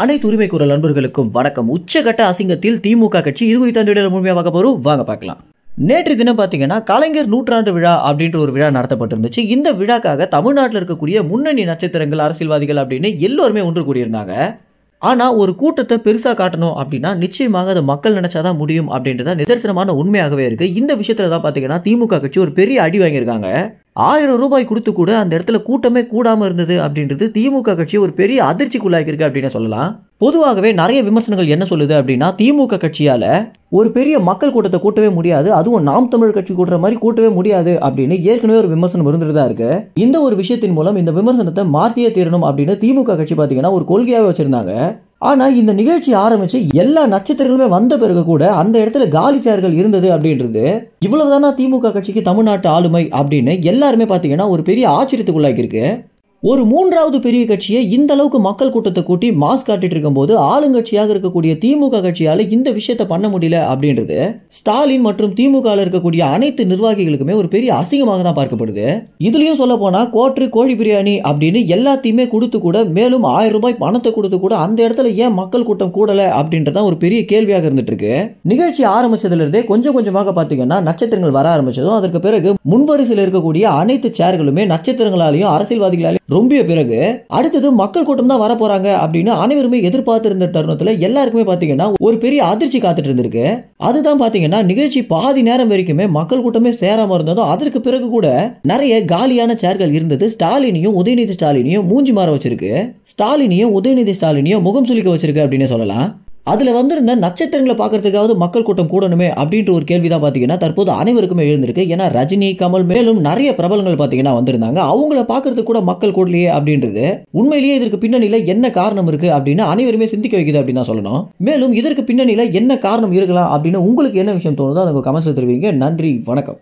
அனைத்து உரிமை குரல் நண்பர்களுக்கும் வணக்கம். உச்சகட்ட அசிங்கத்தில் திமுக கட்சி இது குறித்த அந்த வீடியோவில் முழுமையாக பார்க்க போறோம். வாங்க பார்க்கலாம். நேற்று தினம் பார்த்தீங்கன்னா கலைஞர் நூற்றாண்டு விழா அப்படின்ற ஒரு விழா நடத்தப்பட்டிருந்துச்சு. இந்த விழாக்காக தமிழ்நாட்டில் இருக்கக்கூடிய முன்னணி நட்சத்திரங்கள், அரசியல்வாதிகள் அப்படின்னு எல்லோருமே ஒன்று கூடியிருந்தாங்க. ஆனா ஒரு கூட்டத்தை பெருசா காட்டணும் அப்படின்னா நிச்சயமாக அது மக்கள் நினைச்சாதான் முடியும் அப்படின்றத நிதர்சனமான உண்மையாகவே இருக்கு. இந்த விஷயத்துல தான் பாத்தீங்கன்னா திமுக கட்சி ஒரு பெரிய அடி வாங்கியிருக்காங்க. 1000 ரூபாய் கொடுத்து கூட அந்த இடத்துல கூட்டமே கூடாம இருந்தது அப்படின்றது திமுக கட்சி ஒரு பெரிய அதிர்ச்சிக்குள்ளாக்கிருக்கு அப்படின்னு சொல்லலாம். பொதுவாகவே நிறைய விமர்சனங்கள் என்ன சொல்லுது அப்படின்னா, திமுக கட்சியால ஒரு பெரிய மக்கள் கூட்டத்தை கூட்டவே முடியாது, அதுவும் நாம் தமிழ் கட்சி கூட்டுற மாதிரி கூட்டவே முடியாது அப்படின்னு ஏற்கனவே ஒரு விமர்சனம் இருந்துட்டு தான் இருக்கு. இந்த ஒரு விஷயத்தின் மூலம் இந்த விமர்சனத்தை மாற்றியே தீரணும் அப்படின்னு திமுக கட்சி பாத்தீங்கன்னா ஒரு கொள்கையாவே வச்சிருந்தாங்க. ஆனா இந்த நிகழ்ச்சி ஆரம்பிச்சு எல்லா நட்சத்திரங்களுமே வந்த பிறகு கூட அந்த இடத்துல காலி சேர்கள் இருந்தது அப்படின்றது இவ்வளவுதானா திமுக கட்சிக்கு தமிழ்நாட்டு ஆளுமை அப்படின்னு எல்லாருமே பாத்தீங்கன்னா ஒரு பெரிய ஆச்சரியத்துக்குள்ளாக்கி இருக்கு. ஒரு மூன்றாவது பெரிய கட்சியை இந்த அளவுக்கு மக்கள் கூட்டத்தை கூட்டி மாஸ் காட்டிட்டு இருக்கும்போது ஆளுங்கட்சியாக இருக்கக்கூடிய திமுக கட்சியால இந்த விஷயத்தை பண்ண முடியல அப்படின்றது ஸ்டாலின் மற்றும் திமுக இருக்கக்கூடிய அனைத்து நிர்வாகிகளுக்குமே ஒரு பெரிய அசிங்கமாக தான் பார்க்கப்படுது. இதுலயும் சொல்ல போனா கோழி பிரியாணி அப்படின்னு எல்லாத்தையுமே கொடுத்து கூட மேலும் 1000 ரூபாய் பணத்தை கொடுத்து கூட அந்த இடத்துல ஏன் மக்கள் கூட்டம் கூடல அப்படின்றத ஒரு பெரிய கேள்வியாக இருந்துட்டு இருக்கு. நிகழ்ச்சி ஆரம்பிச்சதுல இருந்தே கொஞ்சம் கொஞ்சமாக பாத்தீங்கன்னா நட்சத்திரங்கள் வர ஆரம்பிச்சதும் அதற்கு பிறகு முன்வரிசையில் இருக்கக்கூடிய அனைத்து சேர்களுமே நட்சத்திரங்களாலையும் அரசியல்வாதிகளாலையும் ரொம்ப பிறகு அடுத்தது மக்கள் கூட்டம் தான் வர போறாங்க அப்படின்னு அனைவருமே எதிர்பார்த்து இருந்த தருணத்துல எல்லாருக்குமே பாத்தீங்கன்னா ஒரு பெரிய அதிர்ச்சி காத்துட்டு இருந்திருக்கு. அதுதான் பாத்தீங்கன்னா நிகழ்ச்சி பாதி நேரம் வரைக்குமே மக்கள் கூட்டமே சேராம இருந்ததும் அதற்கு பிறகு கூட நிறைய காலியான சேர்கள் இருந்தது. ஸ்டாலினையும் உதயநிதி ஸ்டாலினையும் மூஞ்சி மாற வச்சிருக்கு, ஸ்டாலினையும் உதயநிதி ஸ்டாலினையும் முகம் சுளிக்க வச்சிருக்கு அப்படின்னு சொல்லலாம். அதுல வந்திருந்த நட்சத்திரங்களை பார்க்கறதுக்காவது மக்கள் கூட்டம் கூடணுமே அப்படின்ற ஒரு கேள்விதான் பாத்தீங்கன்னா தற்போது அனைவருக்குமே எழுந்திருக்கு. ஏன்னா ரஜினி, கமல் மேலும் நிறைய பிரபலங்கள் பாத்தீங்கன்னா வந்திருந்தாங்க. அவங்கள பார்க்கறதுக்கு கூட மக்கள் கூடலையே அப்படின்றது உண்மையிலேயே இதற்கு பின்னணியில என்ன காரணம் இருக்கு அப்படின்னு அனைவருமே சிந்திக்க வைக்குது அப்படின்னு தான் சொல்லணும். மேலும் இதற்கு பின்னணியில என்ன காரணம் இருக்கலாம் அப்படின்னு உங்களுக்கு என்ன விஷயம் தோணுதோ அதை கமெண்ட்ஸ்ல தெரிவிங்க. நன்றி, வணக்கம்.